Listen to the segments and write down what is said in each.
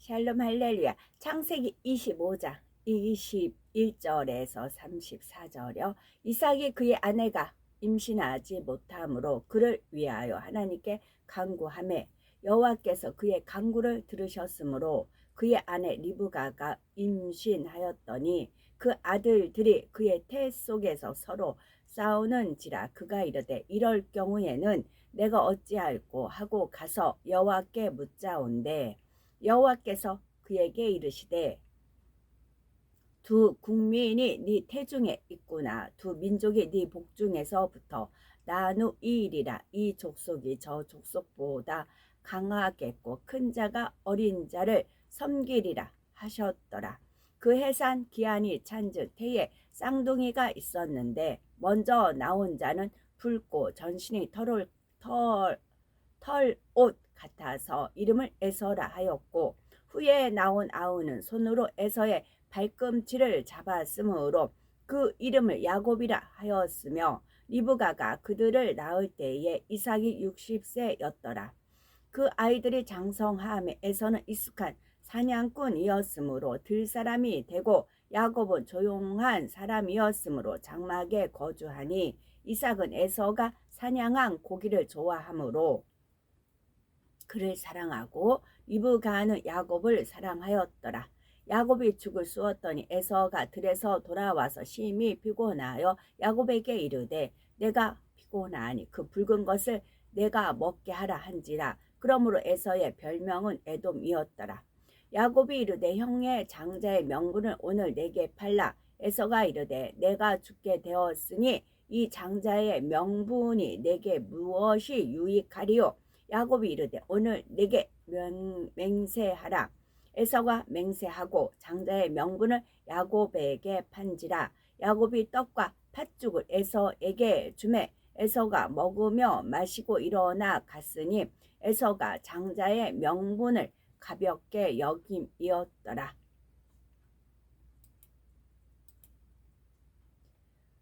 샬롬 할렐루야. 창세기 25장 21절에서 34절이요. 이삭이 그의 아내가 임신하지 못함으로 그를 위하여 하나님께 간구하매 여호와께서 그의 간구를 들으셨으므로 그의 아내 리브가가 임신하였더니 그 아들들이 그의 태 속에서 서로 싸우는지라. 그가 이르되 이럴 경우에는 내가 어찌할꼬 하고 가서 여호와께 묻자온대 여호와께서 그에게 이르시되 두 국민이 네 태중에 있구나. 두 민족이 네 복중에서부터 나누이리라. 이 족속이 저 족속보다 강하겠고 큰 자가 어린 자를 섬기리라 하셨더라. 그 해산 기한이 찬즉 태에 쌍둥이가 있었는데 먼저 나온 자는 붉고 전신이 털옷 같아서 이름을 에서라 하였고 후에 나온 아우는 손으로 에서의 발꿈치를 잡았으므로 그 이름을 야곱이라 하였으며 리브가가 그들을 낳을 때에 이삭이 60세였더라. 그 아이들이 장성하며 에서는 익숙한 사냥꾼이었으므로 들사람이 되고 야곱은 조용한 사람이었으므로 장막에 거주하니 이삭은 에서가 사냥한 고기를 좋아하므로 그를 사랑하고 리브가는 야곱을 사랑하였더라. 야곱이 죽을 쑤었더니 에서가 들에서 돌아와서 심히 피곤하여 야곱에게 이르되 내가 피곤하니 그 붉은 것을 내가 먹게 하라 한지라. 그러므로 에서의 별명은 에돔이었더라. 야곱이 이르되 형의 장자의 명분을 오늘 내게 팔라. 에서가 이르되 내가 죽게 되었으니 이 장자의 명분이 내게 무엇이 유익하리요. 야곱이 이르되 오늘 내게 맹세하라. 에서가 맹세하고 장자의 명분을 야곱에게 판지라. 야곱이 떡과 팥죽을 에서에게 주매 에서가 먹으며 마시고 일어나 갔으니 에서가 장자의 명분을 가볍게 여김이었더라.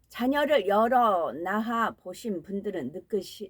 자녀를 여러 낳아 보신 분들은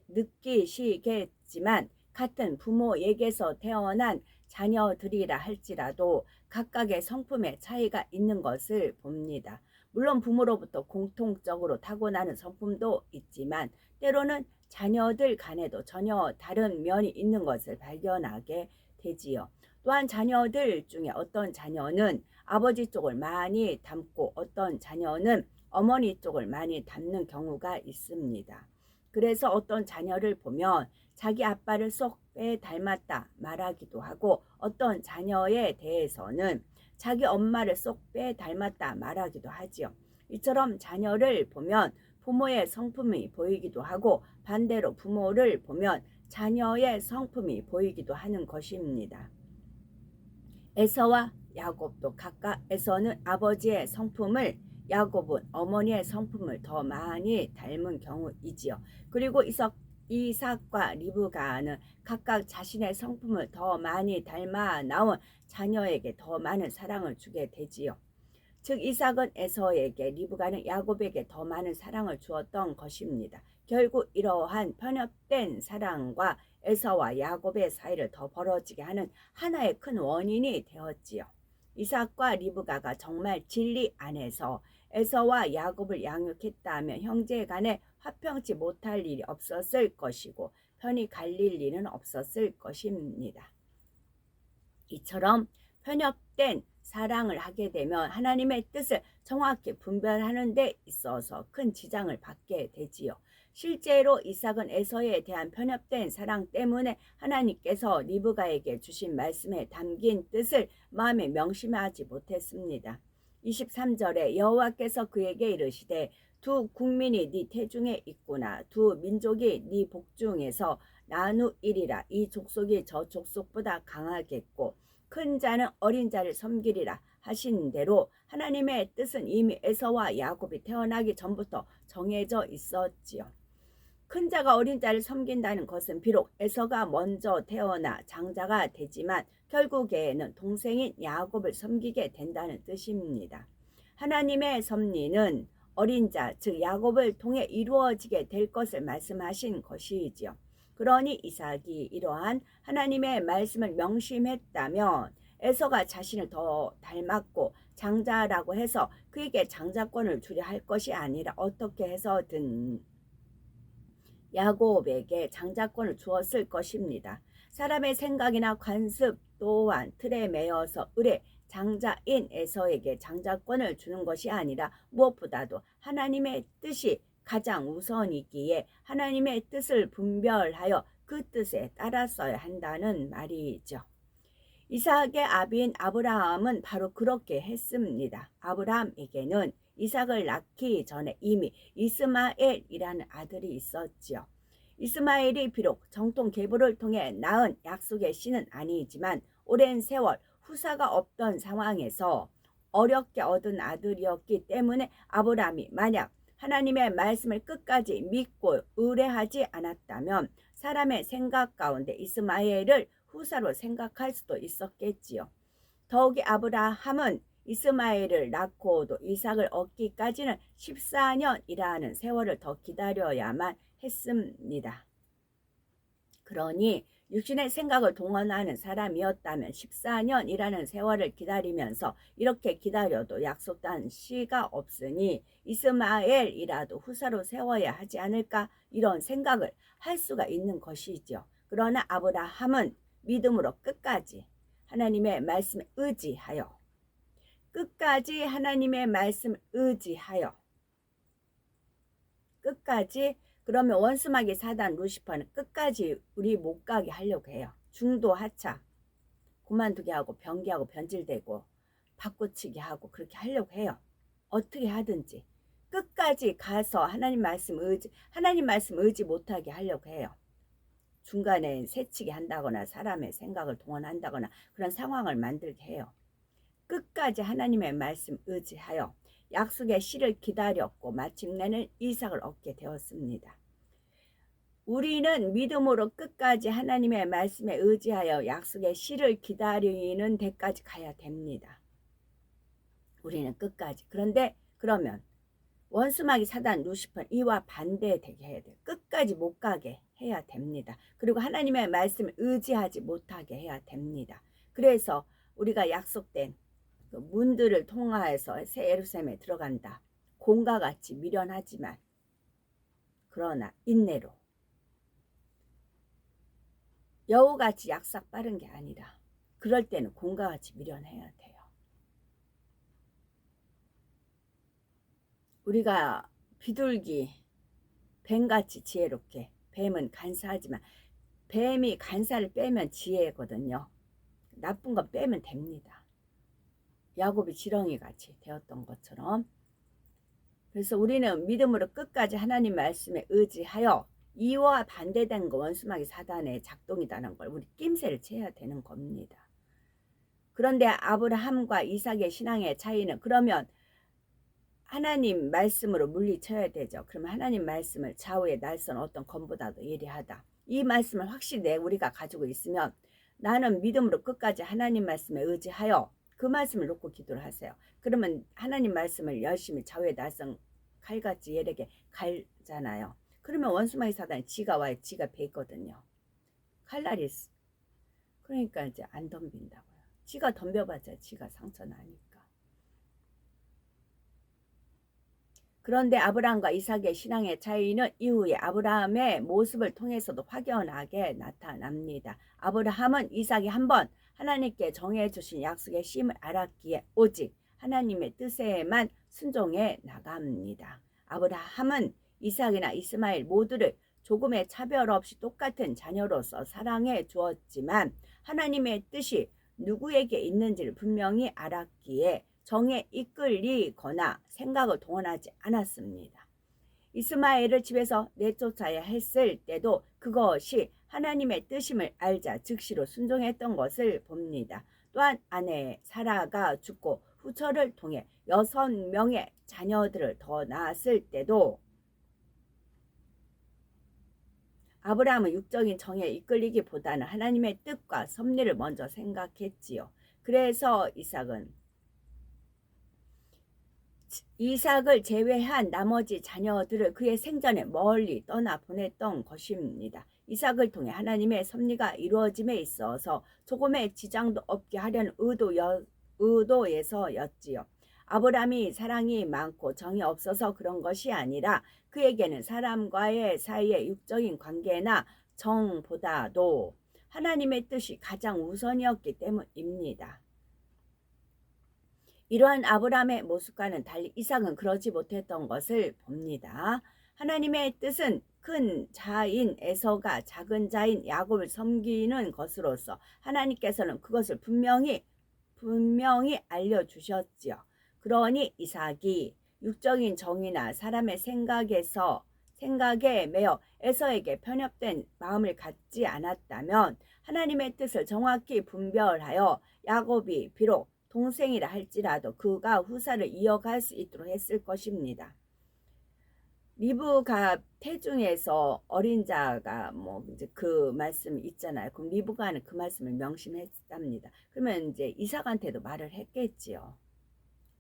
느끼시겠지만 같은 부모에게서 태어난 자녀들이라 할지라도 각각의 성품에 차이가 있는 것을 봅니다. 물론 부모로부터 공통적으로 타고나는 성품도 있지만 때로는 자녀들 간에도 전혀 다른 면이 있는 것을 발견하게 되지요. 또한 자녀들 중에 어떤 자녀는 아버지 쪽을 많이 닮고 어떤 자녀는 어머니 쪽을 많이 닮는 경우가 있습니다. 그래서 어떤 자녀를 보면 자기 아빠를 쏙 빼닮았다 말하기도 하고 어떤 자녀에 대해서는 자기 엄마를 쏙 빼닮았다 말하기도 하지요. 이처럼 자녀를 보면 부모의 성품이 보이기도 하고 반대로 부모를 보면 자녀의 성품이 보이기도 하는 것입니다. 에서와 야곱도 각각 에서는 아버지의 성품을 야곱은 어머니의 성품을 더 많이 닮은 경우이지요. 그리고 이삭과 리브가는 각각 자신의 성품을 더 많이 닮아 나온 자녀에게 더 많은 사랑을 주게 되지요. 즉 이삭은 에서에게 리브가는 야곱에게 더 많은 사랑을 주었던 것입니다. 결국 이러한 편협된 사랑과 에서와 야곱의 사이를 더 벌어지게 하는 하나의 큰 원인이 되었지요. 이삭과 리브가가 정말 진리 안에서 에서와 야곱을 양육했다면 형제간에 화평치 못할 일이 없었을 것이고 편이 갈릴 일은 없었을 것입니다. 이처럼 편협된 사랑을 하게 되면 하나님의 뜻을 정확히 분별하는 데 있어서 큰 지장을 받게 되지요. 실제로 이삭은 에서에 대한 편협된 사랑 때문에 하나님께서 리브가에게 주신 말씀에 담긴 뜻을 마음에 명심하지 못했습니다. 23절에 여호와께서 그에게 이르시되 두 국민이 네 태중에 있구나. 두 민족이 네 복중에서 나누이리라. 이 족속이 저 족속보다 강하겠고 큰 자는 어린 자를 섬기리라 하신 대로 하나님의 뜻은 이미 에서와 야곱이 태어나기 전부터 정해져 있었지요. 큰 자가 어린 자를 섬긴다는 것은 비록 에서가 먼저 태어나 장자가 되지만 결국에는 동생인 야곱을 섬기게 된다는 뜻입니다. 하나님의 섭리는 어린 자, 즉 야곱을 통해 이루어지게 될 것을 말씀하신 것이지요. 그러니 이삭이 이러한 하나님의 말씀을 명심했다면 에서가 자신을 더 닮았고 장자라고 해서 그에게 장자권을 주려 할 것이 아니라 어떻게 해서든 야곱에게 장자권을 주었을 것입니다. 사람의 생각이나 관습 또한 틀에 매여서 을의 장자인 에서에게 장자권을 주는 것이 아니라 무엇보다도 하나님의 뜻이 가장 우선이기에 하나님의 뜻을 분별하여 그 뜻에 따랐어야 한다는 말이죠. 이삭의 아비인 아브라함은 바로 그렇게 했습니다. 아브라함에게는 이삭을 낳기 전에 이미 이스마엘이라는 아들이 있었지요. 이스마엘이 비록 정통 계보를 통해 낳은 약속의 씨는 아니지만 오랜 세월 후사가 없던 상황에서 어렵게 얻은 아들이었기 때문에 아브라함이 만약 하나님의 말씀을 끝까지 믿고 의뢰하지 않았다면 사람의 생각 가운데 이스마엘을 후사로 생각할 수도 있었겠지요. 더욱이 아브라함은 이스마엘을 낳고도 이삭을 얻기까지는 14년이라는 세월을 더 기다려야만 했습니다. 그러니 육신의 생각을 동원하는 사람이었다면 14년이라는 세월을 기다리면서 이렇게 기다려도 약속한 씨가 없으니 이스마엘이라도 후사로 세워야 하지 않을까 이런 생각을 할 수가 있는 것이죠. 그러나 아브라함은 믿음으로 끝까지 하나님의 말씀에 의지하여 끝까지 하나님의 말씀을 의지하여 끝까지 그러면 원수마귀 사단 루시퍼는 끝까지 우리 못 가게 하려고 해요. 중도 하차 그만두게 하고 변기하고 변질되고 바꾸치기 하고 그렇게 하려고 해요. 어떻게 하든지 끝까지 가서 하나님 말씀 의지 못하게 하려고 해요. 중간에 새치기 한다거나 사람의 생각을 동원한다거나 그런 상황을 만들게 해요. 끝까지 하나님의 말씀 의지하여 약속의 씨를 기다렸고 마침내는 이삭을 얻게 되었습니다. 우리는 믿음으로 끝까지 하나님의 말씀에 의지하여 약속의 씨를 기다리는 데까지 가야 됩니다. 우리는 끝까지. 그런데 그러면 원수마귀 사단 루시퍼는 이와 반대되게 해야 돼요. 끝까지 못 가게 해야 됩니다. 그리고 하나님의 말씀을 의지하지 못하게 해야 됩니다. 그래서 우리가 약속된 그 문들을 통하여서 새 예루살렘에 들어간다. 공과 같이 미련하지만 그러나 인내로 여우같이 약삭 빠른 게 아니라 그럴 때는 공과 같이 미련해야 돼요. 우리가 비둘기 뱀같이 지혜롭게 뱀은 간사하지만 뱀이 간사를 빼면 지혜거든요. 나쁜 건 빼면 됩니다. 야곱이 지렁이같이 되었던 것처럼 그래서 우리는 믿음으로 끝까지 하나님 말씀에 의지하여 이와 반대된 거 원수마귀 사단의 작동이라는 걸 우리 낌새를 채야 되는 겁니다. 그런데 아브라함과 이삭의 신앙의 차이는 그러면 하나님 말씀으로 물리쳐야 되죠. 그러면 하나님 말씀을 좌우의 날선 어떤 검보다도 예리하다. 이 말씀을 확실히 우리가 가지고 있으면 나는 믿음으로 끝까지 하나님 말씀에 의지하여 그 말씀을 놓고 기도를 하세요. 그러면 하나님 말씀을 열심히 좌우의 날선 칼같이 예리하게 갈잖아요. 그러면 원수마귀 사단이 지가 와요. 지가 베거든요. 칼날이 그러니까 이제 안 덤빈다고요. 지가 덤벼봤자 지가 상처 나니까. 그런데 아브라함과 이삭의 신앙의 차이는 이후에 아브라함의 모습을 통해서도 확연하게 나타납니다. 아브라함은 이삭이 한번 하나님께 정해주신 약속의 쉼을 알았기에 오직 하나님의 뜻에만 순종해 나갑니다. 아브라함은 이삭이나 이스마엘 모두를 조금의 차별 없이 똑같은 자녀로서 사랑해 주었지만 하나님의 뜻이 누구에게 있는지를 분명히 알았기에 정에 이끌리거나 생각을 동원하지 않았습니다. 이스마엘을 집에서 내쫓아야 했을 때도 그것이 하나님의 뜻임을 알자 즉시로 순종했던 것을 봅니다. 또한 아내 사라가 죽고 후처를 통해 6명의 자녀들을 더 낳았을 때도 아브라함은 육적인 정에 이끌리기보다는 하나님의 뜻과 섭리를 먼저 생각했지요. 그래서 이삭을 제외한 나머지 자녀들을 그의 생전에 멀리 떠나 보냈던 것입니다. 이삭을 통해 하나님의 섭리가 이루어짐에 있어서 조금의 지장도 없게 하려는 의도에서였지요. 아브라함이 사랑이 많고 정이 없어서 그런 것이 아니라 그에게는 사람과의 사이의 육적인 관계나 정보다도 하나님의 뜻이 가장 우선이었기 때문입니다. 이러한 아브라함의 모습과는 달리 이삭은 그러지 못했던 것을 봅니다. 하나님의 뜻은 큰 자인 에서가 작은 자인 야곱을 섬기는 것으로서 하나님께서는 그것을 분명히 알려주셨지요. 그러니 이삭이 육적인 정의나 사람의 생각에 매여 에서에게 편협된 마음을 갖지 않았다면 하나님의 뜻을 정확히 분별하여 야곱이 비록 동생이라 할지라도 그가 후사를 이어갈 수 있도록 했을 것입니다. 리브가 태중에서 어린 자가 뭐 이제 그 말씀이 있잖아요. 그럼 리브가는 그 말씀을 명심했답니다. 그러면 이제 이삭한테도 말을 했겠지요.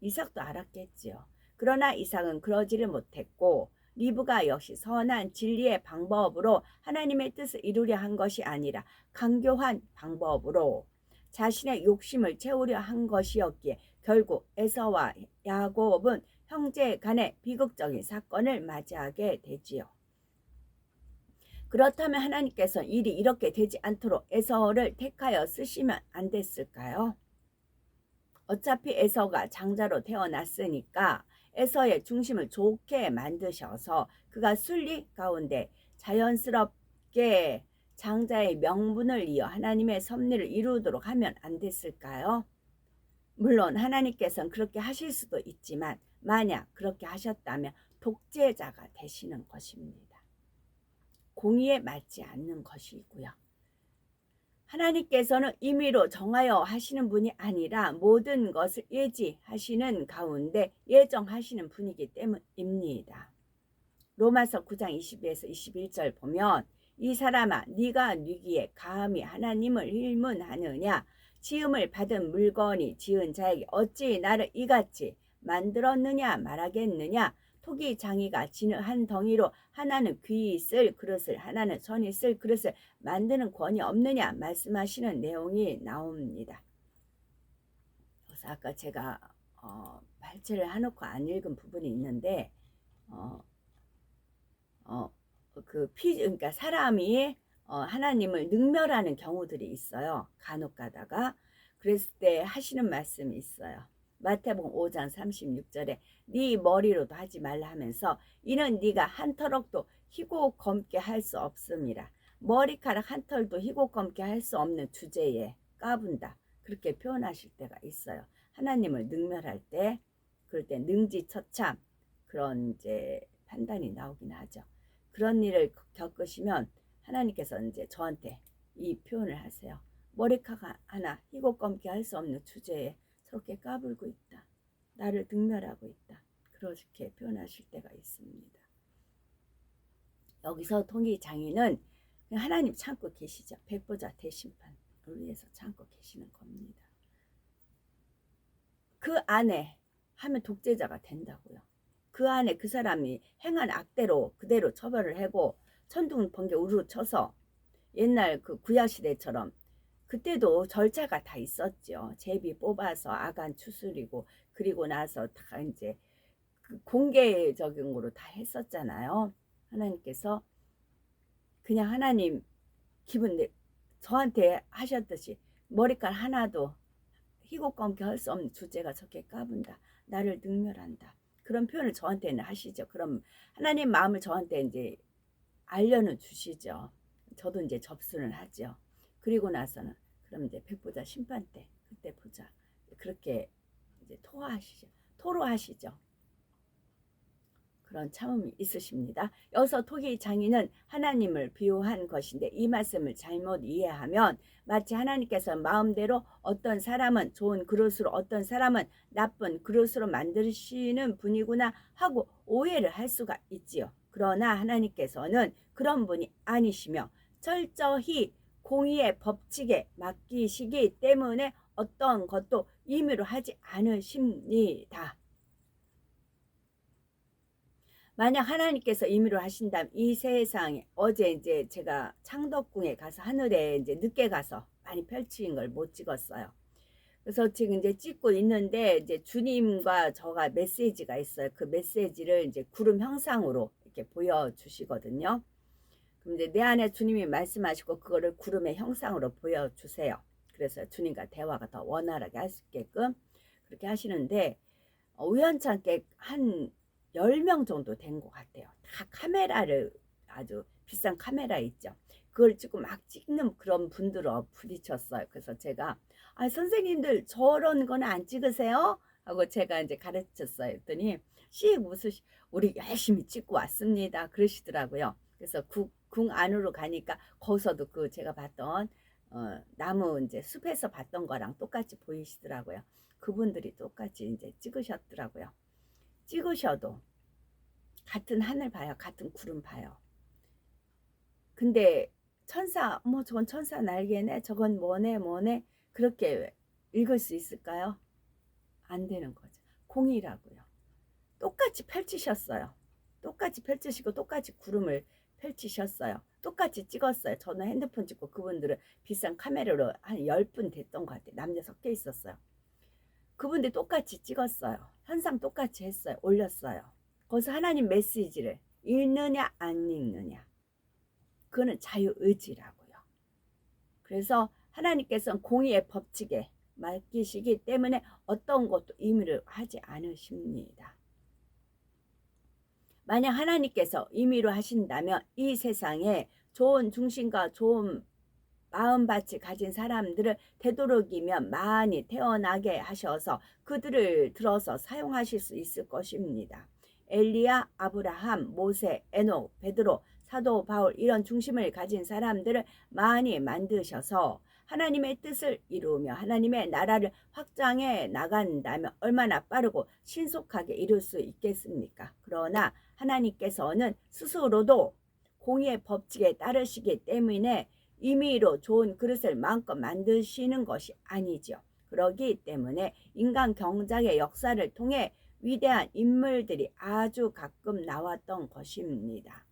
이삭도 알았겠지요. 그러나 이삭은 그러지를 못했고 리브가 역시 선한 진리의 방법으로 하나님의 뜻을 이루려 한 것이 아니라 강교한 방법으로 자신의 욕심을 채우려 한 것이었기에 결국 에서와 야곱은 형제 간의 비극적인 사건을 맞이하게 되지요. 그렇다면 하나님께서 일이 이렇게 되지 않도록 에서를 택하여 쓰시면 안 됐을까요? 어차피 에서가 장자로 태어났으니까 에서의 중심을 좋게 만드셔서 그가 순리 가운데 자연스럽게 장자의 명분을 이어 하나님의 섭리를 이루도록 하면 안 됐을까요? 물론 하나님께서는 그렇게 하실 수도 있지만 만약 그렇게 하셨다면 독재자가 되시는 것입니다. 공의에 맞지 않는 것이고요. 하나님께서는 임의로 정하여 하시는 분이 아니라 모든 것을 예지하시는 가운데 예정하시는 분이기 때문입니다. 로마서 9장 22에서 21절 보면 이 사람아 네가 누기에 감히 하나님을 힐문하느냐 지음을 받은 물건이 지은 자에게 어찌 나를 이같이 만들었느냐 말하겠느냐 토기 장이가 지는 한 덩이로 하나는 귀 있을 그릇을 하나는 손 있을 그릇을 만드는 권이 없느냐 말씀하시는 내용이 나옵니다. 그래서 아까 제가 발제를 해놓고 안 읽은 부분이 있는데 그러니까 사람이 하나님을 능멸하는 경우들이 있어요. 간혹 가다가 그랬을 때 하시는 말씀이 있어요. 마태복음 5장 36절에 네 머리로도 하지 말라 하면서 이는 네가 한 터럭도 희고 검게 할 수 없음이라. 머리카락 한 털도 희고 검게 할 수 없는 주제에 까분다. 그렇게 표현하실 때가 있어요. 하나님을 능멸할 때 그럴 때 능지처참 그런 이제 판단이 나오긴 하죠. 그런 일을 겪으시면 하나님께서 이제 저한테 이 표현을 하세요. 머리카락 하나 희고 검게 할 수 없는 주제에 저렇게 까불고 있다. 나를 능멸하고 있다. 그렇게 표현하실 때가 있습니다. 여기서 통일장애는 하나님 참고 계시죠. 백보자 대심판을 위해서 참고 계시는 겁니다. 그 안에 하면 독재자가 된다고요. 그 안에 그 사람이 행한 악대로 그대로 처벌을 하고 천둥 번개 우르르 쳐서 옛날 그 구약시대처럼 그때도 절차가 다 있었죠. 제비 뽑아서 아간 추스리고 그리고 나서 다 이제 그 공개적인 거로 다 했었잖아요. 하나님께서 그냥 하나님 기분 저한테 하셨듯이 머리카락 하나도 희고 검게 할 수 없는 주제가 저렇게 까분다. 나를 능멸한다. 그런 표현을 저한테는 하시죠. 그럼 하나님 마음을 저한테 이제 알려는 주시죠. 저도 이제 접수는 하죠. 그리고 나서는 그럼 이제 백보자 심판 때 그때 보자. 그렇게 이제 토로하시죠. 그런 참음이 있으십니다. 여기서 토기 장인은 하나님을 비유한 것인데 이 말씀을 잘못 이해하면 마치 하나님께서 마음대로 어떤 사람은 좋은 그릇으로 어떤 사람은 나쁜 그릇으로 만드시는 분이구나 하고 오해를 할 수가 있지요. 그러나 하나님께서는 그런 분이 아니시며 철저히 공의의 법칙에 맡기시기 때문에 어떤 것도 임의로 하지 않으십니다. 만약 하나님께서 임의로 하신다면 이 세상에, 어제 이제 제가 창덕궁에 가서 하늘에 이제 늦게 가서 많이 펼친 걸 못 찍었어요. 그래서 지금 이제 찍고 있는데 이제 주님과 저가 메시지가 있어요. 그 메시지를 이제 구름 형상으로 이렇게 보여주시거든요. 그럼 이제 내 안에 주님이 말씀하시고 그거를 구름의 형상으로 보여주세요. 그래서 주님과 대화가 더 원활하게 할 수 있게끔 그렇게 하시는데, 우연찮게 한 10명 정도 된 것 같아요. 다 카메라를, 아주 비싼 카메라 있죠. 그걸 찍고 막 찍는 그런 분들로 부딪혔어요. 그래서 제가 선생님들 저런 거는 안 찍으세요? 하고 제가 이제 가르쳤어요. 했더니 씩 웃으시, 우리 열심히 찍고 왔습니다. 그러시더라고요. 그래서 궁 안으로 가니까 거기서도 그 제가 봤던 나무 이제 숲에서 봤던 거랑 똑같이 보이시더라고요. 그분들이 똑같이 이제 찍으셨더라고요. 찍으셔도 같은 하늘 봐요. 같은 구름 봐요. 근데 천사, 뭐 저건 천사 날개네, 저건 뭐네 그렇게 읽을 수 있을까요? 안 되는 거죠. 공이라고요. 똑같이 펼치셨어요. 똑같이 펼치시고 똑같이 구름을 펼치셨어요. 똑같이 찍었어요. 저는 핸드폰 찍고 그분들은 비싼 카메라로 한 10분 됐던 것 같아요. 남녀 섞여 있었어요. 그분들 똑같이 찍었어요. 현상 똑같이 했어요. 올렸어요. 거기서 하나님 메시지를 읽느냐 안 읽느냐, 그거는 자유의지라고요. 그래서 하나님께서는 공의의 법칙에 맡기시기 때문에 어떤 것도 임의를 하지 않으십니다. 만약 하나님께서 임의로 하신다면 이 세상에 좋은 중심과 좋은 마음밭을 가진 사람들을 되도록이면 많이 태어나게 하셔서 그들을 들어서 사용하실 수 있을 것입니다. 엘리야, 아브라함, 모세, 에녹, 베드로, 사도 바울, 이런 중심을 가진 사람들을 많이 만드셔서 하나님의 뜻을 이루며 하나님의 나라를 확장해 나간다면 얼마나 빠르고 신속하게 이룰 수 있겠습니까? 그러나 하나님께서는 스스로도 공의의 법칙에 따르시기 때문에 임의로 좋은 그릇을 마음껏 만드시는 것이 아니죠. 그러기 때문에 인간 경작의 역사를 통해 위대한 인물들이 아주 가끔 나왔던 것입니다.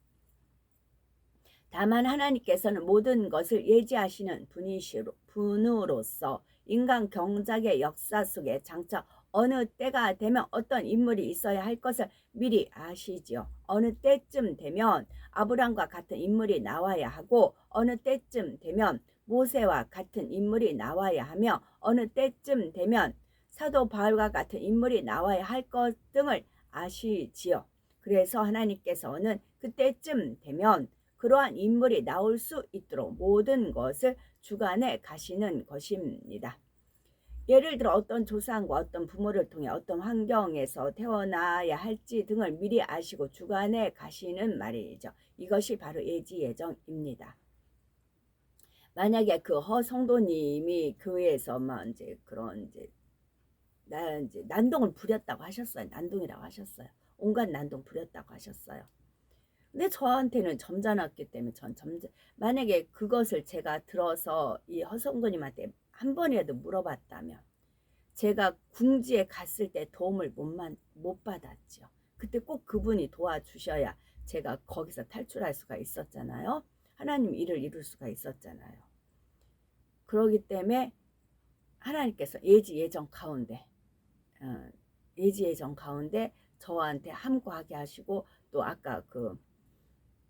다만 하나님께서는 모든 것을 예지하시는 분으로서 인간 경작의 역사 속에 장차 어느 때가 되면 어떤 인물이 있어야 할 것을 미리 아시지요. 어느 때쯤 되면 아브람과 같은 인물이 나와야 하고 어느 때쯤 되면 모세와 같은 인물이 나와야 하며 어느 때쯤 되면 사도 바울과 같은 인물이 나와야 할 것 등을 아시지요. 그래서 하나님께서는 그때쯤 되면 그러한 인물이 나올 수 있도록 모든 것을 주관해 가시는 것입니다. 예를 들어 어떤 조상과 어떤 부모를 통해 어떤 환경에서 태어나야 할지 등을 미리 아시고 주관해 가시는 말이죠. 이것이 바로 예지예정입니다. 만약에 그 허성도님이 교회에서만 이제 그런 이제 난동을 부렸다고 하셨어요. 난동이라고 하셨어요. 온갖 난동 부렸다고 하셨어요. 근데 저한테는 점잖았기 때문에 만약에 그것을 제가 들어서 이 허성도님한테 한 번이라도 물어봤다면 제가 궁지에 갔을 때 도움을 못 받았죠. 그때 꼭 그분이 도와주셔야 제가 거기서 탈출할 수가 있었잖아요. 하나님 일을 이룰 수가 있었잖아요. 그러기 때문에 하나님께서 예지예정 가운데 저한테 함구하게 하시고 또 아까 그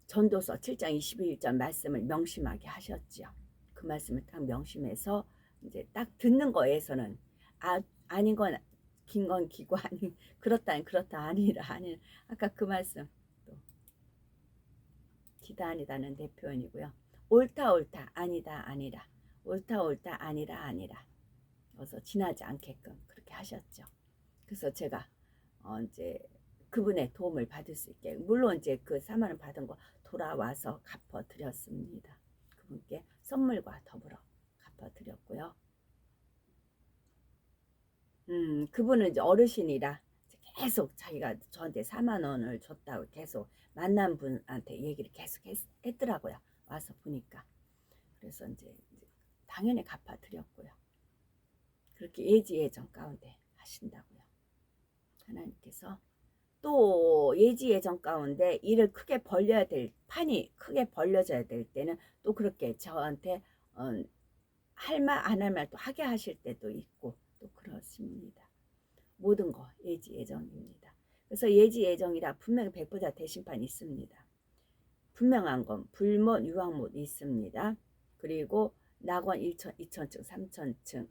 전도서 7장 21절 말씀을 명심하게 하셨지요. 그 말씀을 딱 명심해서 이제 딱 듣는 거에서는 아닌 건 긴 건 기고 아닌 그렇다 아니라 아까 그 말씀 또 기다 아니다는 대표현이고요. 옳다 아니다 아니라 옳다 아니라 그래서 지나지 않게끔 그렇게 하셨죠. 그래서 제가 이제 그분의 도움을 받을 수 있게 물론 이제 그 4만 원 받은 거 돌아와서 갚아드렸습니다. 그분께 선물과 더불어 갚아드렸고요. 그분은 이제 어르신이라 계속 자기가 저한테 4만 원을 줬다고 계속 만난 분한테 얘기를 계속 했더라고요. 와서 보니까. 그래서 이제 당연히 갚아드렸고요. 그렇게 예지예정 가운데 하신다고요. 하나님께서 또 예지 예정 가운데 일을 크게 벌려야 될 판이 크게 벌려져야 될 때는 또 그렇게 저한테 할 말 안 할 말 또 하게 하실 때도 있고 또 그렇습니다. 모든 거 예지 예정입니다. 그래서 예지 예정이라 분명히 백보자 대심판이 있습니다. 분명한 건 불못 유황못 있습니다. 그리고 낙원 1천, 2천층, 3천층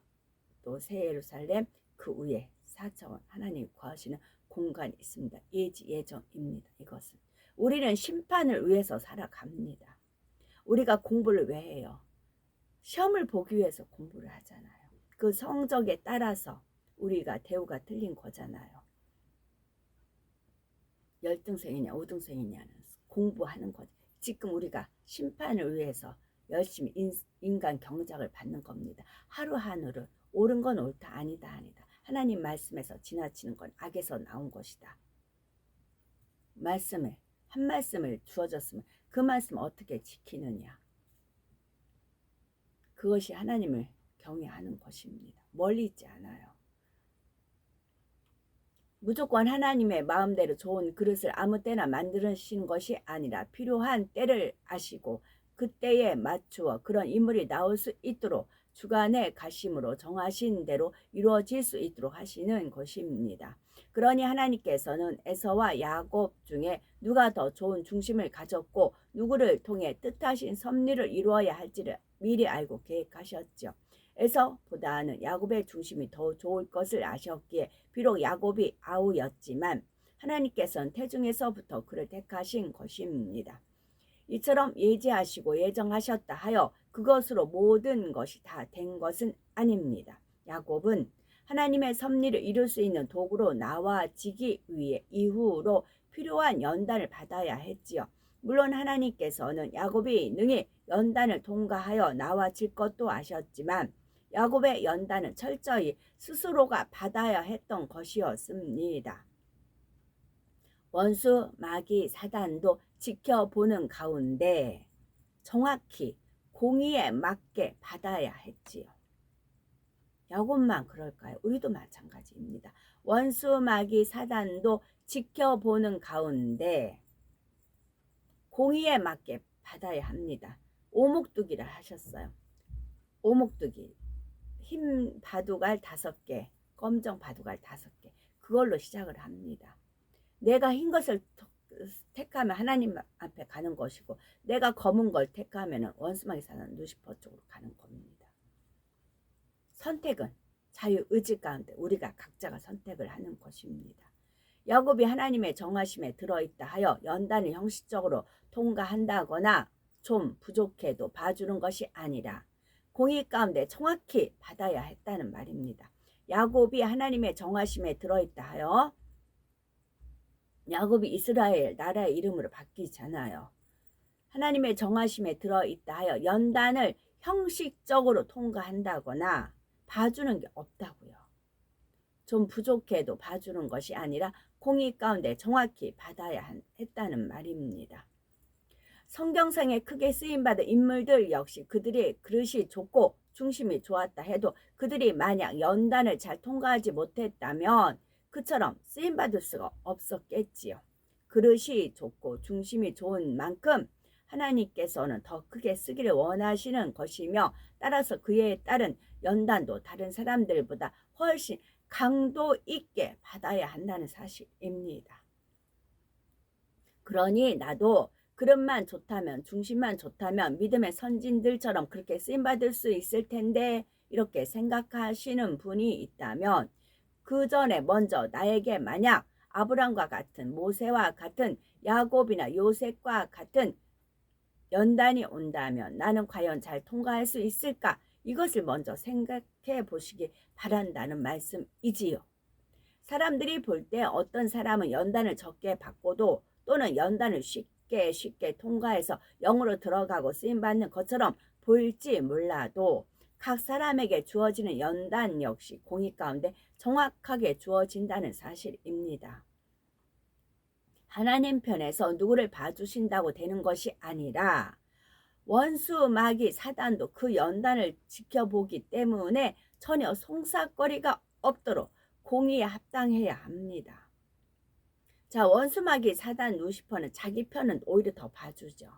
또 새 예루살렘 그 위에 4차원 하나님 거하시는 공간이 있습니다. 예지 예정입니다. 이것은 우리는 심판을 위해서 살아갑니다. 우리가 공부를 왜 해요? 시험을 보기 위해서 공부를 하잖아요. 그 성적에 따라서 우리가 대우가 틀린 거잖아요. 열등생이냐 우등생이냐는 공부하는 거죠. 지금 우리가 심판을 위해서 열심히 인간 경작을 받는 겁니다. 하루하루를 옳은 건 옳다 아니다 아니다. 하나님 말씀에서 지나치는 건 악에서 나온 것이다. 말씀을 한 말씀을 주어졌으면 그 말씀 어떻게 지키느냐. 그것이 하나님을 경외하는 것입니다. 멀리 있지 않아요. 무조건 하나님의 마음대로 좋은 그릇을 아무 때나 만드시는 것이 아니라 필요한 때를 아시고 그때에 맞추어 그런 인물이 나올 수 있도록 주간의 가심으로 정하신 대로 이루어질 수 있도록 하시는 것입니다. 그러니 하나님께서는 에서와 야곱 중에 누가 더 좋은 중심을 가졌고 누구를 통해 뜻하신 섭리를 이루어야 할지를 미리 알고 계획하셨죠. 에서보다는 야곱의 중심이 더 좋을 것을 아셨기에 비록 야곱이 아우였지만 하나님께서는 태중에서부터 그를 택하신 것입니다. 이처럼 예지하시고 예정하셨다 하여 그것으로 모든 것이 다 된 것은 아닙니다. 야곱은 하나님의 섭리를 이룰 수 있는 도구로 나와지기 위해 이후로 필요한 연단을 받아야 했지요. 물론 하나님께서는 야곱이 능히 연단을 통과하여 나와질 것도 아셨지만 야곱의 연단은 철저히 스스로가 받아야 했던 것이었습니다. 원수, 마귀, 사단도 지켜보는 가운데 정확히 공의에 맞게 받아야 했지요. 야곱만 그럴까요? 우리도 마찬가지입니다. 원수, 마귀, 사단도 지켜보는 가운데 공의에 맞게 받아야 합니다. 오목두기를 하셨어요. 오목두기. 흰 바둑알 5개, 검정 바둑알 5개. 그걸로 시작을 합니다. 내가 흰 것을 택하면 하나님 앞에 가는 것이고 내가 검은 걸 택하면 원수마귀 사단 루시퍼 쪽으로 가는 겁니다. 선택은 자유의지 가운데 우리가 각자가 선택을 하는 것입니다. 야곱이 하나님의 정하심에 들어있다 하여 연단을 형식적으로 통과한다거나 좀 부족해도 봐주는 것이 아니라 공의 가운데 정확히 받아야 했다는 말입니다. 야곱이 하나님의 정하심에 들어있다 하여 야곱이 이스라엘 나라의 이름으로 바뀌잖아요. 하나님의 정하심에 들어있다 하여 연단을 형식적으로 통과한다거나 봐주는 게 없다고요. 좀 부족해도 봐주는 것이 아니라 공의 가운데 정확히 받아야 했다는 말입니다. 성경상에 크게 쓰임받은 인물들 역시 그들의 그릇이 좋고 중심이 좋았다 해도 그들이 만약 연단을 잘 통과하지 못했다면 그처럼 쓰임받을 수가 없었겠지요. 그릇이 좋고 중심이 좋은 만큼 하나님께서는 더 크게 쓰기를 원하시는 것이며 따라서 그에 따른 연단도 다른 사람들보다 훨씬 강도 있게 받아야 한다는 사실입니다. 그러니 나도 그릇만 좋다면 중심만 좋다면 믿음의 선진들처럼 그렇게 쓰임받을 수 있을 텐데 이렇게 생각하시는 분이 있다면 그 전에 먼저 나에게 만약 아브람과 같은 모세와 같은 야곱이나 요셉과 같은 연단이 온다면 나는 과연 잘 통과할 수 있을까? 이것을 먼저 생각해 보시기 바란다는 말씀이지요. 사람들이 볼 때 어떤 사람은 연단을 적게 받고도 또는 연단을 쉽게 통과해서 영으로 들어가고 쓰임받는 것처럼 보일지 몰라도 각 사람에게 주어지는 연단 역시 공의 가운데 정확하게 주어진다는 사실입니다. 하나님 편에서 누구를 봐주신다고 되는 것이 아니라 원수, 마귀, 사단도 그 연단을 지켜보기 때문에 전혀 송사거리가 없도록 공의에 합당해야 합니다. 자, 원수마귀 사단 루시퍼는 자기 편은 오히려 더 봐주죠.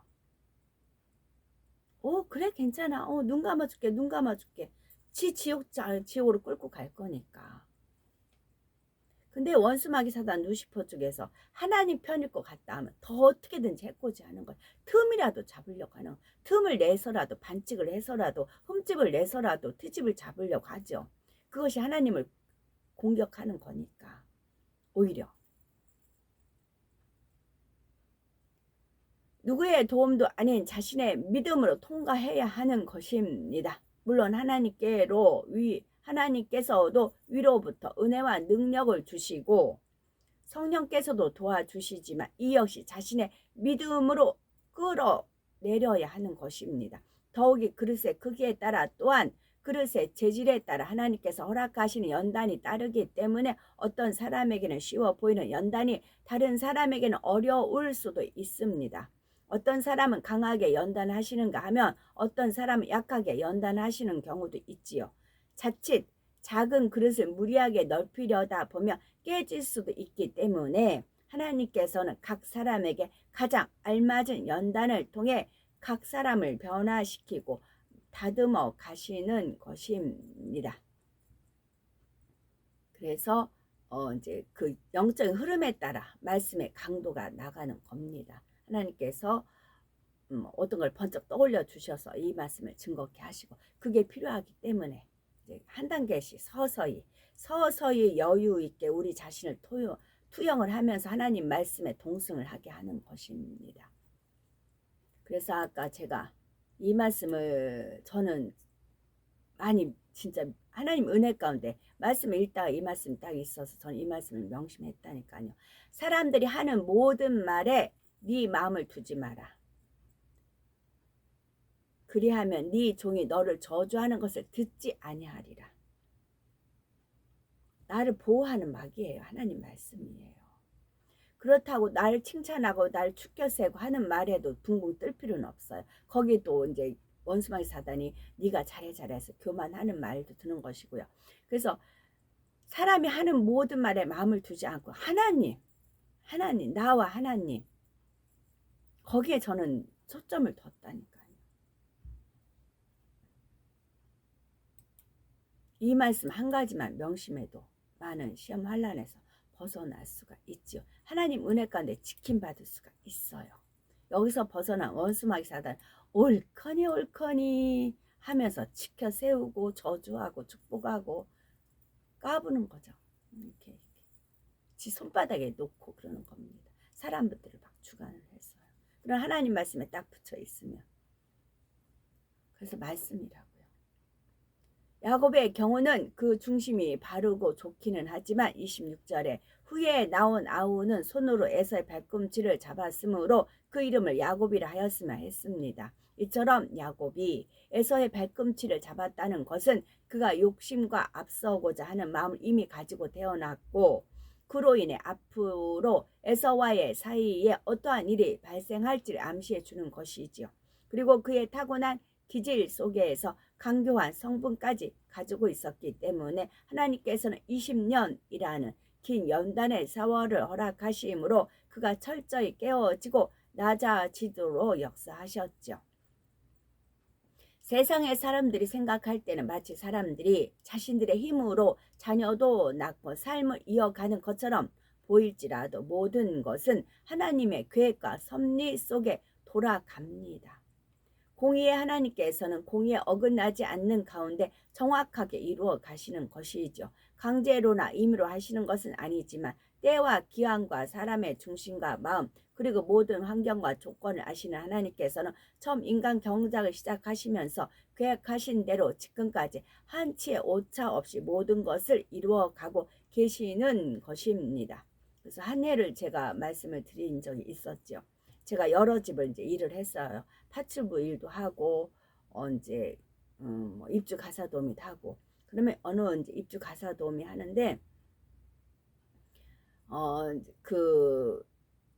그래 괜찮아. 눈 감아줄게 눈 감아줄게. 지옥으로 끌고 갈 거니까. 근데 원수마귀 사단 루시퍼 쪽에서 하나님 편일 것 같다 하면 더 어떻게든지 해코지 하는 거야. 틈이라도 잡으려고 하는 거야. 틈을 내서라도 반칙을 해서라도 흠집을 내서라도 트집을 잡으려고 하죠. 그것이 하나님을 공격하는 거니까 오히려. 누구의 도움도 아닌 자신의 믿음으로 통과해야 하는 것입니다. 물론 하나님께서도 위로부터 은혜와 능력을 주시고 성령께서도 도와주시지만 이 역시 자신의 믿음으로 끌어내려야 하는 것입니다. 더욱이 그릇의 크기에 따라 또한 그릇의 재질에 따라 하나님께서 허락하시는 연단이 따르기 때문에 어떤 사람에게는 쉬워 보이는 연단이 다른 사람에게는 어려울 수도 있습니다. 어떤 사람은 강하게 연단하시는가 하면 어떤 사람은 약하게 연단하시는 경우도 있지요. 자칫 작은 그릇을 무리하게 넓히려다 보면 깨질 수도 있기 때문에 하나님께서는 각 사람에게 가장 알맞은 연단을 통해 각 사람을 변화시키고 다듬어 가시는 것입니다. 그래서 이제 그 영적인 흐름에 따라 말씀의 강도가 나가는 겁니다. 하나님께서 어떤 걸 번쩍 떠올려 주셔서 이 말씀을 증거케 하시고 그게 필요하기 때문에 이제 한 단계씩 서서히 여유 있게 우리 자신을 투영을 하면서 하나님 말씀에 동승을 하게 하는 것입니다. 그래서 아까 제가 이 말씀을 저는 많이 진짜 하나님 은혜 가운데 말씀을 읽다가 이 말씀이 딱 있어서 저는 이 말씀을 명심했다니까요. 사람들이 하는 모든 말에 네 마음을 두지 마라. 그리하면 네 종이 너를 저주하는 것을 듣지 아니하리라. 나를 보호하는 막이에요. 하나님 말씀이에요. 그렇다고 나를 칭찬하고 나를 축겨세고 하는 말에도 붕붕 뜰 필요는 없어요. 거기도 이제 원수마귀 사단이 네가 잘해서 교만하는 말도 드는 것이고요. 그래서 사람이 하는 모든 말에 마음을 두지 않고 하나님 나와 하나님 거기에 저는 초점을 뒀다니까요. 이 말씀 한 가지만 명심해도 많은 시험 환난에서 벗어날 수가 있지요. 하나님 은혜 가운데 지킴받을 수가 있어요. 여기서 벗어난 원수마귀 사단 옳거니 하면서 지켜 세우고 저주하고 축복하고 까부는 거죠. 이렇게 지 손바닥에 놓고 그러는 겁니다. 사람들을 막 주관을 했어요. 그런 하나님 말씀에 딱 붙여 있으면 그래서 말씀이라고요. 야곱의 경우는 그 중심이 바르고 좋기는 하지만 26절에 후에 나온 아우는 손으로 에서의 발꿈치를 잡았으므로 그 이름을 야곱이라 하였으며 했습니다. 이처럼 야곱이 에서의 발꿈치를 잡았다는 것은 그가 욕심과 앞서고자 하는 마음을 이미 가지고 태어났고 그로 인해 앞으로 에서와의 사이에 어떠한 일이 발생할지를 암시해 주는 것이지요. 그리고 그의 타고난 기질 속에서 강교한 성분까지 가지고 있었기 때문에 하나님께서는 20년이라는 긴 연단의 세월을 허락하심으로 그가 철저히 깨어지고 낮아지도록 역사하셨죠. 세상의 사람들이 생각할 때는 마치 사람들이 자신들의 힘으로 자녀도 낳고 삶을 이어가는 것처럼 보일지라도 모든 것은 하나님의 계획과 섭리 속에 돌아갑니다. 공의의 하나님께서는 공의에 어긋나지 않는 가운데 정확하게 이루어 가시는 것이죠. 강제로나 임의로 하시는 것은 아니지만 때와 기한과 사람의 중심과 마음 그리고 모든 환경과 조건을 아시는 하나님께서는 처음 인간 경작을 시작하시면서 계획하신 대로 지금까지 한치의 오차 없이 모든 것을 이루어 가고 계시는 것입니다. 그래서 한 예를 제가 말씀을 드린 적이 있었죠. 제가 여러 집을 이제 일을 했어요. 파출부 일도 하고 이제 뭐 입주 가사 도우미도 하고 그러면 어느 이제 입주 가사 도우미 하는데 그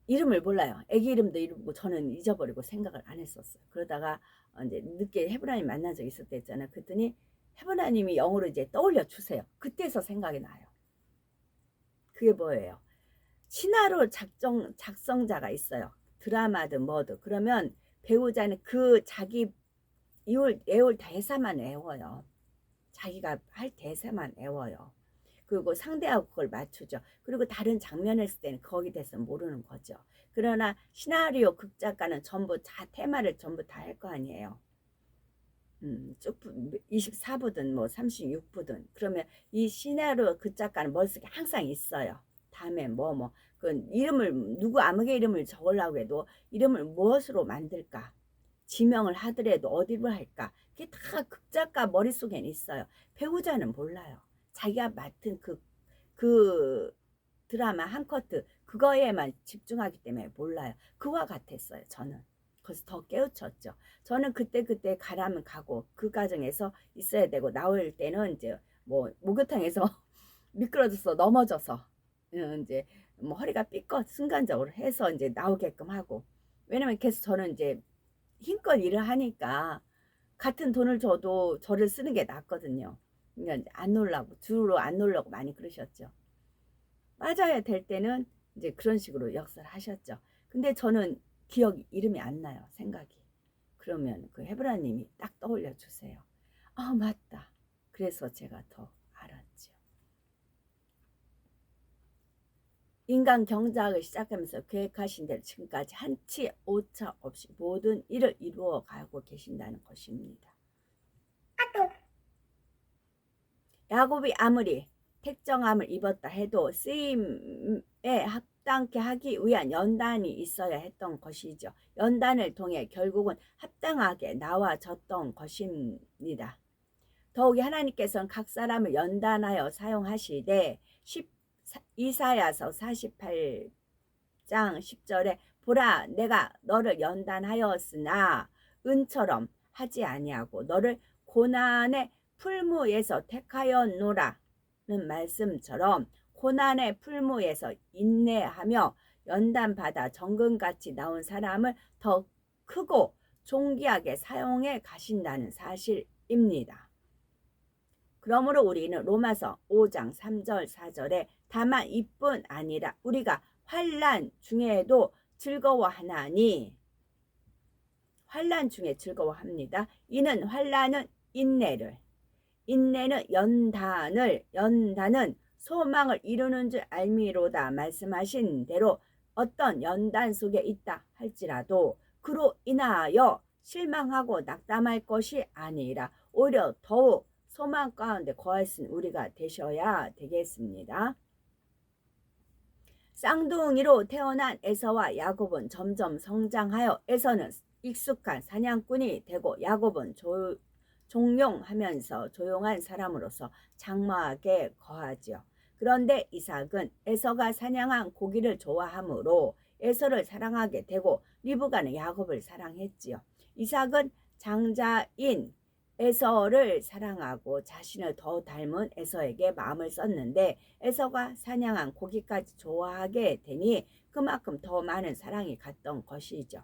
이름을 몰라요. 애기 이름도 이름고 저는 잊어버리고 생각을 안 했었어요. 그러다가 이제 늦게 헤브라님 만난 적이 있었댔잖아요. 그랬더니 헤브라님이 영어로 이제 떠올려 주세요. 그때서 생각이 나요. 그게 뭐예요? 시나리오 작성자가 있어요. 드라마든 뭐든. 그러면 배우자는 그 자기 외울 대사만 외워요. 자기가 할 대사만 외워요. 그리고 상대하고 그걸 맞추죠. 그리고 다른 장면을 했을 때는 거기에 대해서 모르는 거죠. 그러나 시나리오 극작가는 전부 다 테마를 전부 다 할 거 아니에요. 쭉 24부든 뭐 36부든 그러면 이 시나리오 극작가는 머릿속에 항상 있어요. 다음에 그 이름을 누구 아무개 이름을 적으려고 해도 이름을 무엇으로 만들까? 지명을 하더라도 어디로 할까? 그게 다 극작가 머릿속엔 있어요. 배우자는 몰라요. 자기가 맡은 그 드라마 한 커트 그거에만 집중하기 때문에 몰라요. 그와 같았어요. 저는. 그래서 더 깨우쳤죠. 저는 그때 가라면 가고 그 과정에서 있어야 되고 나올 때는 이제 뭐 목욕탕에서 미끄러져서 넘어져서 이제 뭐 허리가 삐끗 순간적으로 해서 이제 나오게끔 하고 왜냐면 계속 저는 이제 힘껏 일을 하니까 같은 돈을 줘도 저를 쓰는 게 낫거든요. 그러니까 안 놀라고 주로 안 놀라고 많이 그러셨죠. 빠져야 될 때는 이제 그런 식으로 역사를 하셨죠. 근데 저는 이름이 안 나요. 생각이. 그러면 그 헤브라님이 딱 떠올려 주세요. 아, 맞다. 그래서 제가 더 알았죠. 인간 경작을 시작하면서 계획하신 대로 지금까지 한치 오차 없이 모든 일을 이루어 가고 계신다는 것입니다. 야곱이 아무리 택정함을 입었다 해도 쓰임에 합당케 하기 위한 연단이 있어야 했던 것이죠. 연단을 통해 결국은 합당하게 나와졌던 것입니다. 더욱이 하나님께서는 각 사람을 연단하여 사용하시되 이사야서 48장 10절에 보라 내가 너를 연단하였으나 은처럼 하지 아니하고 너를 고난의 풀무에서 택하였노라는 말씀처럼 고난의 풀무에서 인내하며 연단받아 정금같이 나온 사람을 더 크고 존귀하게 사용해 가신다는 사실입니다. 그러므로 우리는 로마서 5장 3절 4절에 다만 이뿐 아니라 우리가 환난 중에도 즐거워하나니 환난 중에 즐거워합니다. 이는 환난은 인내를 인내는 연단은 소망을 이루는 줄 알미로다 말씀하신 대로 어떤 연단 속에 있다 할지라도 그로 인하여 실망하고 낙담할 것이 아니라 오히려 더욱 소망 가운데 거하신 우리가 되셔야 되겠습니다. 쌍둥이로 태어난 에서와 야곱은 점점 성장하여 에서는 익숙한 사냥꾼이 되고 야곱은 종용하면서 조용한 사람으로서 장마하게 거하지요. 그런데 이삭은 에서가 사냥한 고기를 좋아하므로 에서를 사랑하게 되고 리브가는 야곱을 사랑했지요. 이삭은 장자인 에서를 사랑하고 자신을 더 닮은 에서에게 마음을 썼는데 에서가 사냥한 고기까지 좋아하게 되니 그만큼 더 많은 사랑이 갔던 것이죠.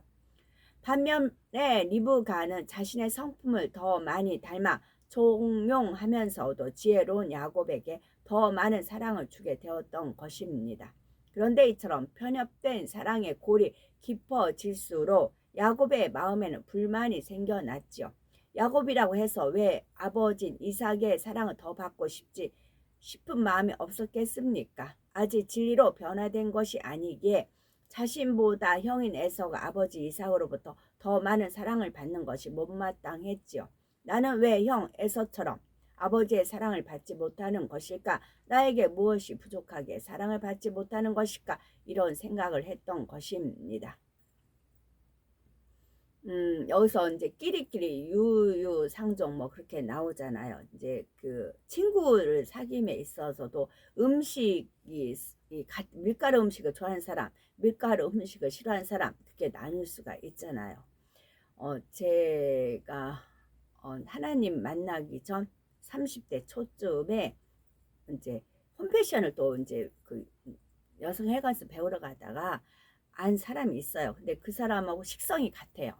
반면에 리브가는 자신의 성품을 더 많이 닮아 종용하면서도 지혜로운 야곱에게 더 많은 사랑을 주게 되었던 것입니다. 그런데 이처럼 편협된 사랑의 골이 깊어질수록 야곱의 마음에는 불만이 생겨났지요. 야곱이라고 해서 왜 아버지인 이삭의 사랑을 더 받고 싶은 마음이 없었겠습니까? 아직 진리로 변화된 것이 아니기에 자신보다 형인 에서가 아버지 이삭으로부터 더 많은 사랑을 받는 것이 못마땅했지요. 나는 왜 형 에서처럼 아버지의 사랑을 받지 못하는 것일까? 나에게 무엇이 부족하게 사랑을 받지 못하는 것일까? 이런 생각을 했던 것입니다. 여기서 이제 끼리끼리 유유상종 뭐 그렇게 나오잖아요. 이제 그 친구를 사귐에 있어서도 음식이 밀가루 음식을 좋아하는 사람, 밀가루 음식을 싫어하는 사람 그렇게 나눌 수가 있잖아요. 제가 하나님 만나기 전 30대 초쯤에 이제 홈패션을 또 이제 그 여성회관에서 배우러 가다가 안 사람이 있어요. 근데 그 사람하고 식성이 같아요.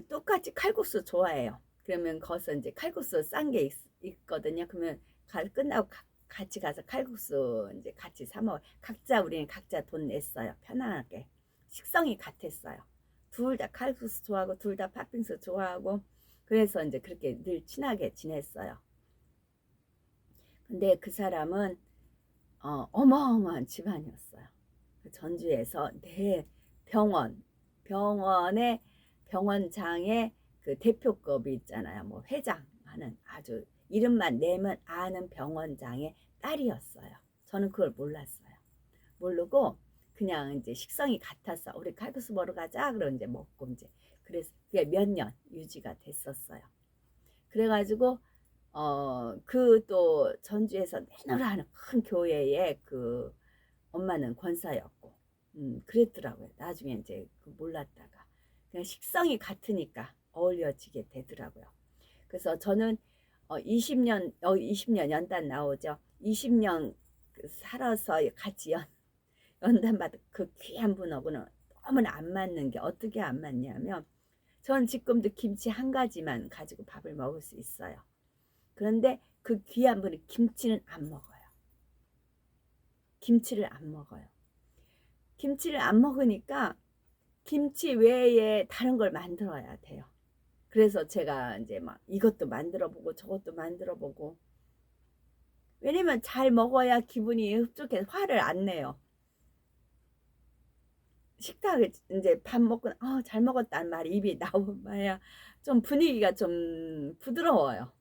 똑같이 칼국수 좋아해요. 그러면 거기서 이제 칼국수 싼 게 있거든요. 그러면 끝나고 같이 가서 칼국수 이제 같이 사 먹어. 우리는 각자 돈 냈어요. 편안하게. 식성이 같았어요. 둘 다 칼국수 좋아하고 둘 다 팥빙수 좋아하고 그래서 이제 그렇게 늘 친하게 지냈어요. 근데 그 사람은 어마어마한 집안이었어요. 그 전주에서 병원의 병원장의 그 대표급이 있잖아요. 뭐 회장하는 아주 이름만 내면 아는 병원장의 딸이었어요. 저는 그걸 몰랐어요. 모르고 그냥 이제 식성이 같았어. 우리 칼국수 먹으러 가자. 그러고 이제 먹고 이제 그래서 그게 몇 년 유지가 됐었어요. 그래가지고 그 또 전주에서 내노라 하는 큰 교회에 그 엄마는 권사였고 그랬더라고요. 나중에 이제 몰랐다가 그냥 식성이 같으니까 어울려지게 되더라고요. 그래서 저는 20년 연단 나오죠. 20년 살아서 같이 연단 받은 그 귀한 분하고는 너무나 안 맞는 게 어떻게 안 맞냐면 전 지금도 김치 한 가지만 가지고 밥을 먹을 수 있어요. 그런데 그 귀한 분이 김치는 안 먹어요. 김치를 안 먹어요. 김치를 안 먹으니까 김치 외에 다른 걸 만들어야 돼요. 그래서 제가 이제 막 이것도 만들어 보고 저것도 만들어 보고 왜냐면 잘 먹어야 기분이 흡족해서 화를 안 내요. 식탁에 이제 밥 먹고 잘 먹었다는 말이 입이 나와야 좀 분위기가 좀 부드러워요.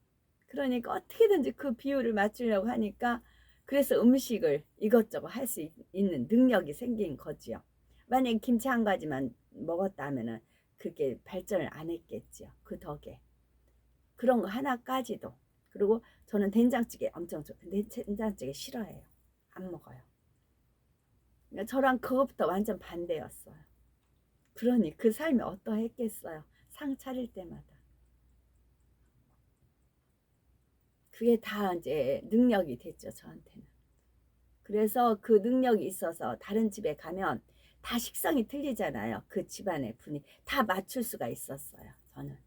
그러니까 어떻게든지 그 비율을 맞추려고 하니까 그래서 음식을 이것저것 할 수 있는 능력이 생긴 거지요. 만약에 김치 한 가지만 먹었다 하면은 그게 발전을 안 했겠지요. 그 덕에. 그런 거 하나까지도. 그리고 저는 된장찌개 엄청 좋아해요. 근데 된장찌개 싫어해요. 안 먹어요. 그러니까 저랑 그것부터 완전 반대였어요. 그러니 그 삶이 어떠했겠어요. 상 차릴 때마다. 그게 다 이제 능력이 됐죠, 저한테는. 그래서 그 능력이 있어서 다른 집에 가면 다 식성이 틀리잖아요. 그 집안의 분이 다 맞출 수가 있었어요, 저는.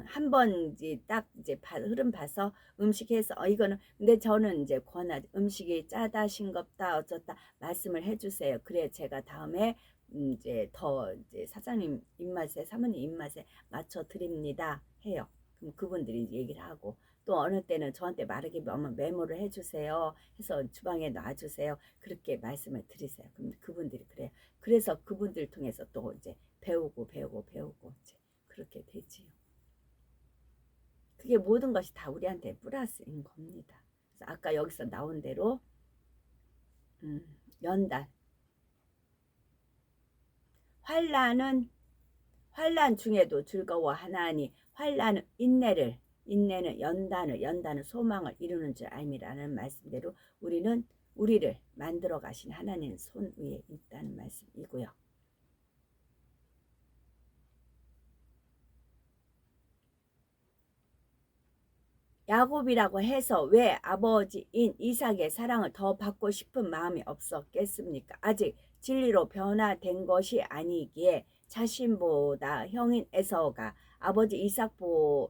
한 번 이제 딱 이제 흐름 봐서 음식해서 이거는 근데 저는 이제 권하지 음식이 짜다 싱겁다 어쩌다 말씀을 해주세요. 그래 제가 다음에 이제 더 이제 사장님 입맛에 사모님 입맛에 맞춰 드립니다 해요. 그럼 그분들이 얘기를 하고 또 어느 때는 저한테 마르게 하면 메모를 해주세요 해서 주방에 놔주세요. 그렇게 말씀을 드리세요. 그럼 그분들이 그래요. 그래서 그분들 통해서 또 이제 배우고 이제 그렇게 되지요. 그게 모든 것이 다 우리한테 플러스인 겁니다. 그래서 아까 여기서 나온 대로 연단 환난은 환난 중에도 즐거워하나니 환난은 인내는 연단은 소망을 이루는 줄 알미라는 말씀대로 우리는 우리를 만들어 가신 하나님 손 위에 있다는 말씀이고요. 야곱이라고 해서 왜 아버지인 이삭의 사랑을 더 받고 싶은 마음이 없었겠습니까? 아직 진리로 변화된 것이 아니기에 자신보다 형인 에서가 아버지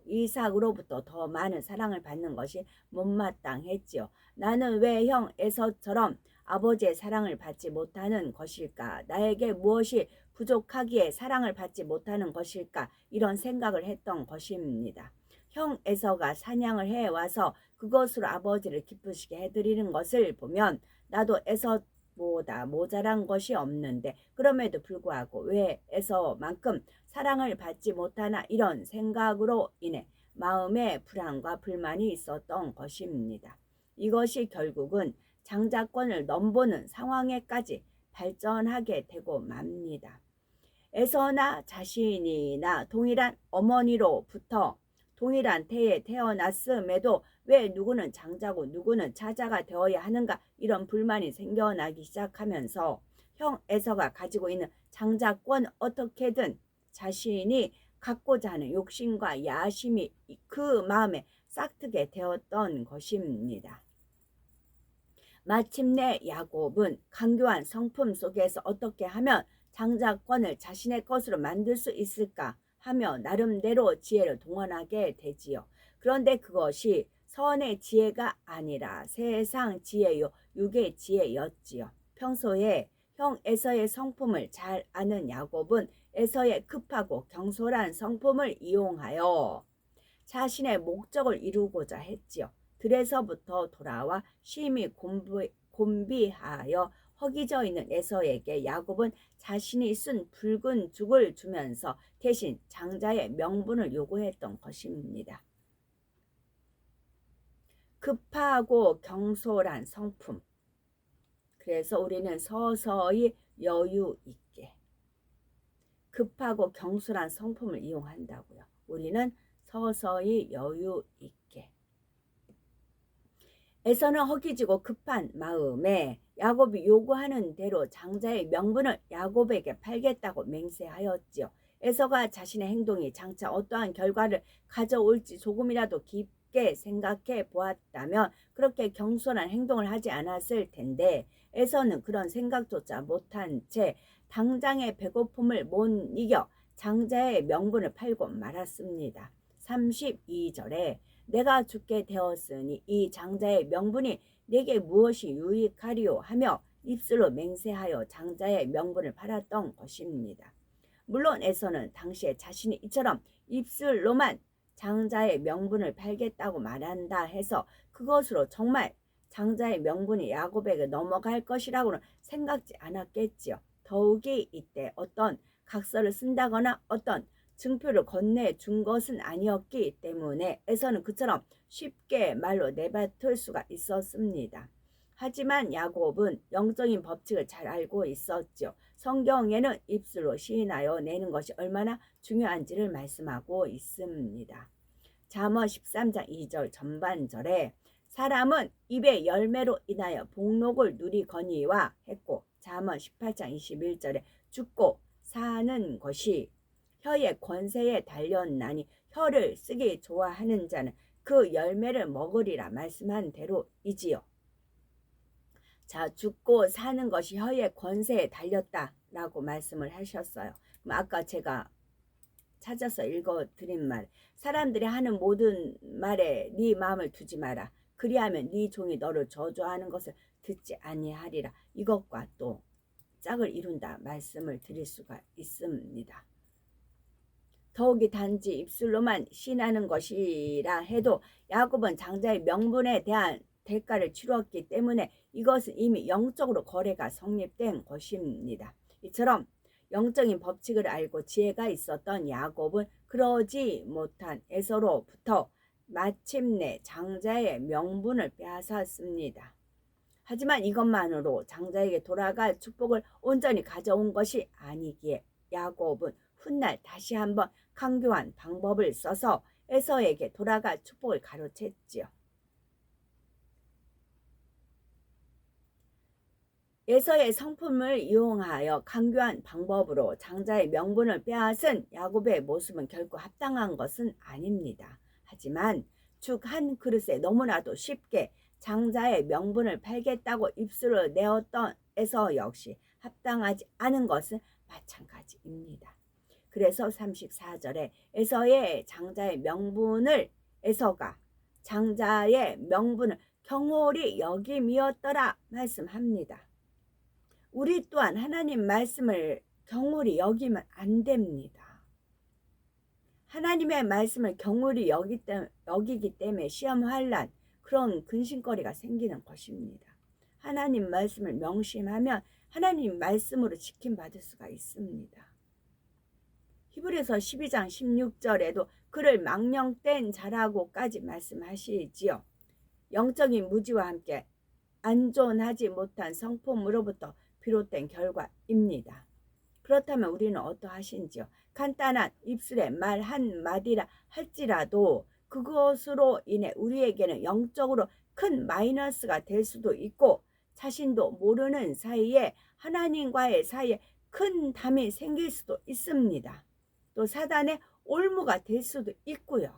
이삭으로부터 더 많은 사랑을 받는 것이 못마땅했지요. 나는 왜 형 에서처럼 아버지의 사랑을 받지 못하는 것일까? 나에게 무엇이 부족하기에 사랑을 받지 못하는 것일까? 이런 생각을 했던 것입니다. 형 에서가 사냥을 해와서 그것으로 아버지를 기쁘시게 해드리는 것을 보면 나도 에서보다 모자란 것이 없는데 그럼에도 불구하고 왜 에서만큼 사랑을 받지 못하나 이런 생각으로 인해 마음에 불안과 불만이 있었던 것입니다. 이것이 결국은 장자권을 넘보는 상황에까지 발전하게 되고 맙니다. 에서나 자신이나 동일한 어머니로부터 동일한 태에 태어났음에도 왜 누구는 장자고 누구는 자자가 되어야 하는가 이런 불만이 생겨나기 시작하면서 형 에서가 가지고 있는 장자권 어떻게든 자신이 갖고자 하는 욕심과 야심이 그 마음에 싹트게 되었던 것입니다. 마침내 야곱은 강교한 성품 속에서 어떻게 하면 장자권을 자신의 것으로 만들 수 있을까 하며 나름대로 지혜를 동원하게 되지요. 그런데 그것이 선의 지혜가 아니라 세상 지혜요 육의 지혜였지요. 평소에 형 에서의 성품을 잘 아는 야곱은 에서의 급하고 경솔한 성품을 이용하여 자신의 목적을 이루고자 했지요. 들에서부터 돌아와 심히 곤비하여 허기져 있는 에서에게 야곱은 자신이 쓴 붉은 죽을 주면서 대신 장자의 명분을 요구했던 것입니다. 급하고 경솔한 성품. 그래서 우리는 서서히 여유 있게 급하고 경솔한 성품을 이용한다고요. 우리는 서서히 여유 있게. 에서는 허기지고 급한 마음에 야곱이 요구하는 대로 장자의 명분을 야곱에게 팔겠다고 맹세하였지요. 에서가 자신의 행동이 장차 어떠한 결과를 가져올지 조금이라도 깊게 생각해 보았다면 그렇게 경솔한 행동을 하지 않았을 텐데 에서는 그런 생각조차 못한 채 당장의 배고픔을 못 이겨 장자의 명분을 팔고 말았습니다. 32절에 내가 죽게 되었으니 이 장자의 명분이 내게 무엇이 유익하리요 하며 입술로 맹세하여 장자의 명분을 팔았던 것입니다. 물론 에서는 당시에 자신이 이처럼 입술로만 장자의 명분을 팔겠다고 말한다 해서 그것으로 정말 장자의 명분이 야곱에게 넘어갈 것이라고는 생각지 않았겠지요. 더욱이 이때 어떤 각서를 쓴다거나 어떤 증표를 건네준 것은 아니었기 때문에 에서는 그처럼 쉽게 말로 내뱉을 수가 있었습니다. 하지만 야곱은 영적인 법칙을 잘 알고 있었죠. 성경에는 입술로 시인하여 내는 것이 얼마나 중요한지를 말씀하고 있습니다. 잠언 13장 2절 전반절에 사람은 입의 열매로 인하여 복록을 누리거니와 했고 잠언 18장 21절에 죽고 사는 것이 혀의 권세에 달렸나니 혀를 쓰기 좋아하는 자는 그 열매를 먹으리라 말씀한 대로이지요. 자, 죽고 사는 것이 혀의 권세에 달렸다라고 말씀을 하셨어요. 그럼 아까 제가 찾아서 읽어드린 말, 사람들이 하는 모든 말에 네 마음을 두지 마라. 그리하면 네 종이 너를 저주하는 것을 듣지 아니하리라. 이것과 또 짝을 이룬다 말씀을 드릴 수가 있습니다. 더욱이 단지 입술로만 시인하는 것이라 해도 야곱은 장자의 명분에 대한 대가를 치루었기 때문에 이것은 이미 영적으로 거래가 성립된 것입니다. 이처럼 영적인 법칙을 알고 지혜가 있었던 야곱은 그러지 못한 에서로부터 마침내 장자의 명분을 빼앗았습니다. 하지만 이것만으로 장자에게 돌아갈 축복을 온전히 가져온 것이 아니기에 야곱은 훗날 다시 한번 강교한 방법을 써서 에서에게 돌아갈 축복을 가로챘지요. 에서의 성품을 이용하여 강교한 방법으로 장자의 명분을 빼앗은 야곱의 모습은 결코 합당한 것은 아닙니다. 하지만 죽 한 그릇에 너무나도 쉽게 장자의 명분을 팔겠다고 입술을 내었던 에서 역시 합당하지 않은 것은 마찬가지입니다. 그래서 34절에 에서의 장자의 명분을 에서가 장자의 명분을 경홀히 여김이었더라 말씀합니다. 우리 또한 하나님 말씀을 경홀히 여기면 안 됩니다. 하나님의 말씀을 경홀히 여기기 때문에 시험 환난 그런 근심거리가 생기는 것입니다. 하나님 말씀을 명심하면 하나님 말씀으로 지킴받을 수가 있습니다. 히브리서 12장 16절에도 그를 망령된 자라고까지 말씀하시지요. 영적인 무지와 함께 안존하지 못한 성품으로부터 비롯된 결과입니다. 그렇다면 우리는 어떠하신지요? 간단한 입술의 말 한마디라 할지라도 그것으로 인해 우리에게는 영적으로 큰 마이너스가 될 수도 있고 자신도 모르는 사이에 하나님과의 사이에 큰 담이 생길 수도 있습니다. 또 사단의 올무가 될 수도 있고요.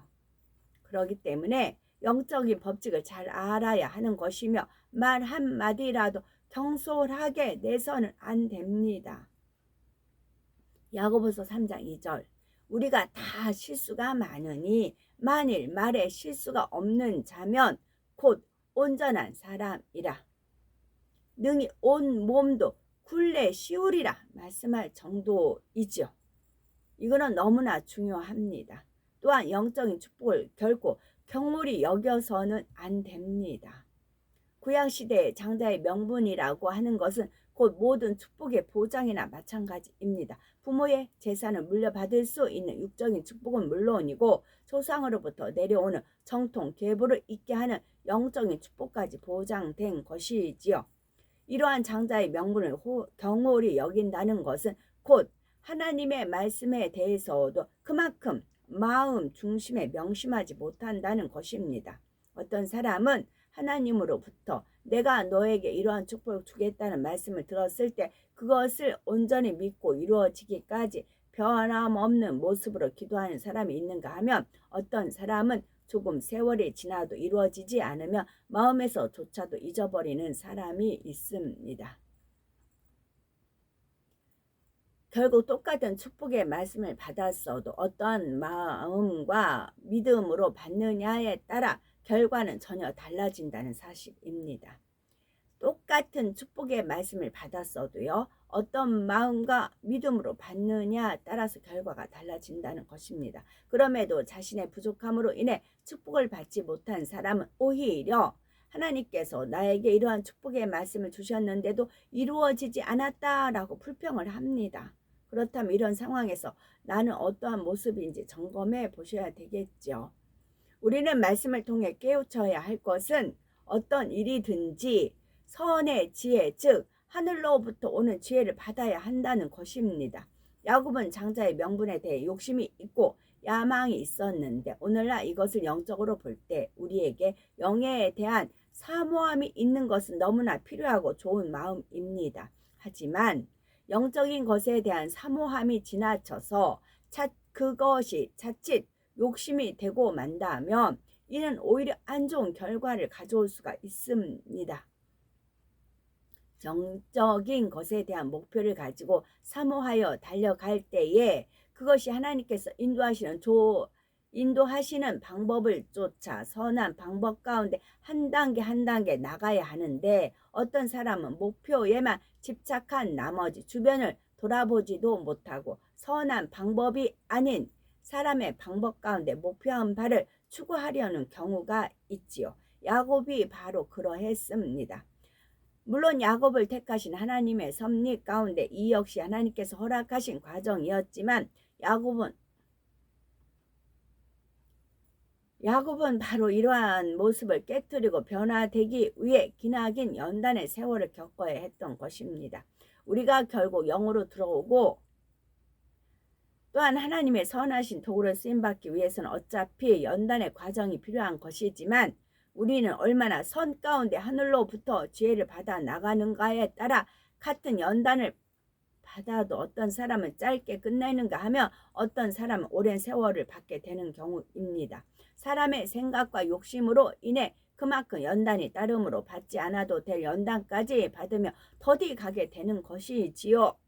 그렇기 때문에 영적인 법칙을 잘 알아야 하는 것이며 말 한마디라도 경솔하게 내서는 안 됩니다. 야고보서 3장 2절 우리가 다 실수가 많으니 만일 말에 실수가 없는 자면 곧 온전한 사람이라. 능히 온 몸도 굴레 씌우리라 말씀할 정도이지요. 이거는 너무나 중요합니다. 또한 영적인 축복을 결코 경홀히 여겨서는 안 됩니다. 구약시대의 장자의 명분이라고 하는 것은 곧 모든 축복의 보장이나 마찬가지입니다. 부모의 재산을 물려받을 수 있는 육적인 축복은 물론이고 조상으로부터 내려오는 정통 계보를 잇게 하는 영적인 축복까지 보장된 것이지요. 이러한 장자의 명분을 경홀히 여긴다는 것은 곧 하나님의 말씀에 대해서도 그만큼 마음 중심에 명심하지 못한다는 것입니다. 어떤 사람은 하나님으로부터 내가 너에게 이러한 축복을 주겠다는 말씀을 들었을 때 그것을 온전히 믿고 이루어지기까지 변함없는 모습으로 기도하는 사람이 있는가 하면 어떤 사람은 조금 세월이 지나도 이루어지지 않으면 마음에서조차도 잊어버리는 사람이 있습니다. 결국 똑같은 축복의 말씀을 받았어도 어떠한 마음과 믿음으로 받느냐에 따라 결과는 전혀 달라진다는 사실입니다. 똑같은 축복의 말씀을 받았어도요, 어떤 마음과 믿음으로 받느냐에 따라서 결과가 달라진다는 것입니다. 그럼에도 자신의 부족함으로 인해 축복을 받지 못한 사람은 오히려 하나님께서 나에게 이러한 축복의 말씀을 주셨는데도 이루어지지 않았다라고 불평을 합니다. 그렇다면 이런 상황에서 나는 어떠한 모습인지 점검해 보셔야 되겠죠. 우리는 말씀을 통해 깨우쳐야 할 것은 어떤 일이든지 선의 지혜, 즉 하늘로부터 오는 지혜를 받아야 한다는 것입니다. 야곱은 장자의 명분에 대해 욕심이 있고 야망이 있었는데 오늘날 이것을 영적으로 볼 때 우리에게 영예에 대한 사모함이 있는 것은 너무나 필요하고 좋은 마음입니다. 하지만 영적인 것에 대한 사모함이 지나쳐서 그것이 자칫 욕심이 되고 만다면 이는 오히려 안 좋은 결과를 가져올 수가 있습니다. 정적인 것에 대한 목표를 가지고 사모하여 달려갈 때에 그것이 하나님께서 인도하시는 방법을 쫓아 선한 방법 가운데 한 단계 한 단계 나가야 하는데 어떤 사람은 목표에만 집착한 나머지 주변을 돌아보지도 못하고 선한 방법이 아닌 사람의 방법 가운데 목표한 바를 추구하려는 경우가 있지요. 야곱이 바로 그러했습니다. 물론 야곱을 택하신 하나님의 섭리 가운데 이 역시 하나님께서 허락하신 과정이었지만 야곱은 바로 이러한 모습을 깨뜨리고 변화되기 위해 기나긴 연단의 세월을 겪어야 했던 것입니다. 우리가 결국 영으로 들어오고 또한 하나님의 선하신 도구를 쓰임받기 위해서는 어차피 연단의 과정이 필요한 것이지만 우리는 얼마나 선 가운데 하늘로부터 지혜를 받아 나가는가에 따라 같은 연단을 받아도 어떤 사람은 짧게 끝내는가 하면 어떤 사람은 오랜 세월을 받게 되는 경우입니다. 사람의 생각과 욕심으로 인해 그만큼 연단이 따름으로 받지 않아도 될 연단까지 받으며 더디 가게 되는 것이지요.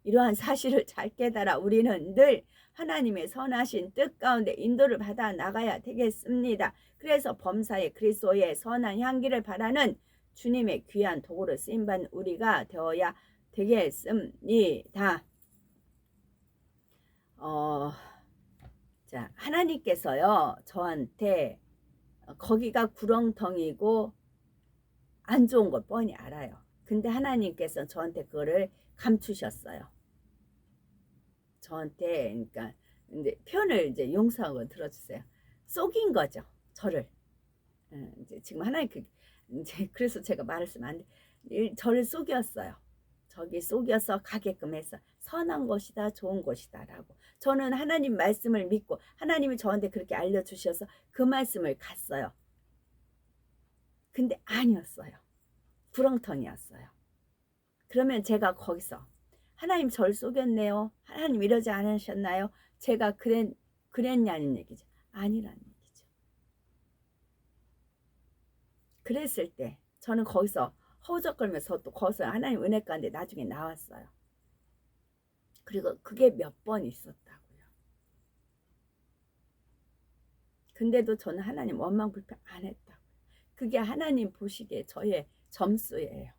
이러한 사실을 잘 깨달아 우리는 늘 하나님의 선하신 뜻 가운데 인도를 받아 나가야 되겠습니다. 그래서 범사의 그리스도의 선한 향기를 바라는 주님의 귀한 도구로 쓰임받는 우리가 되어야 되겠습니다. 자, 하나님께서요 저한테 거기가 구렁텅이고 안 좋은 걸 뻔히 알아요. 근데 하나님께서 저한테 그거를 감추셨어요. 저한테 그러니까 이제 표현을 이제 용서하고 들어주세요. 속인 거죠, 저를. 이제 지금 하나님 이제 그래서 제가 말했으면 안 돼. 저를 속였어요. 저기 속여서 가게끔 해서 선한 것이다, 좋은 것이다라고. 저는 하나님 말씀을 믿고 하나님이 저한테 그렇게 알려주셔서 그 말씀을 갔어요. 근데 아니었어요. 구렁텅이였어요. 그러면 제가 거기서 하나님 저를 속였네요. 하나님 이러지 않으셨나요? 제가 그랬냐는 얘기죠. 아니라는 얘기죠. 그랬을 때 저는 거기서 허우적거리면서 또 거기서 하나님 은혜 가운데 나중에 나왔어요. 그리고 그게 몇 번 있었다고요. 근데도 저는 하나님 원망 불평 안 했다고. 그게 하나님 보시기에 저의 점수예요.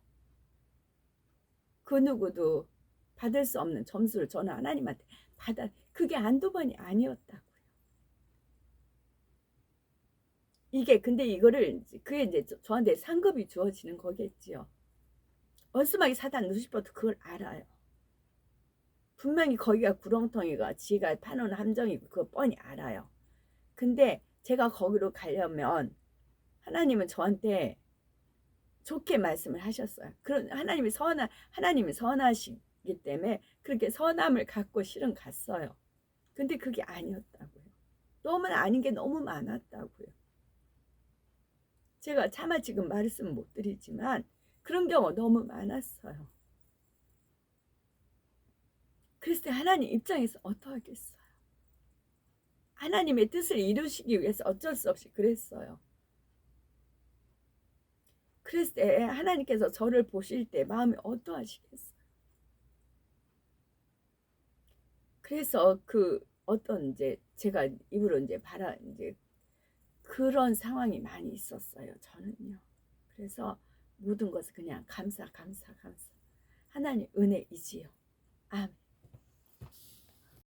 그 누구도 받을 수 없는 점수를 저는 하나님한테 받아. 그게 한두 번이 아니었다고요. 이게 근데 이거를 그게 이제 저한테 상급이 주어지는 거겠지요. 원수마귀 사단 루시퍼도 그걸 알아요. 분명히 거기가 구렁텅이가 지가 파놓은 함정이고 그거 뻔히 알아요. 근데 제가 거기로 가려면 하나님은 저한테 좋게 말씀을 하셨어요. 그런 하나님이 선하시기 때문에 그렇게 선함을 갖고 실은 갔어요. 근데 그게 아니었다고요. 너무나 아닌 게 너무 많았다고요. 제가 차마 지금 말씀 못 드리지만 그런 경우 너무 많았어요. 그랬을 때 하나님 입장에서 어떠하겠어요? 하나님의 뜻을 이루시기 위해서 어쩔 수 없이 그랬어요. 그랬을 때 하나님께서 저를 보실 때 마음이 어떠하시겠어요? 그래서 그 어떤 이제 제가 입으로 이제 이제 그런 상황이 많이 있었어요. 저는요. 그래서 모든 것을 그냥 감사. 하나님 은혜이지요. 아멘.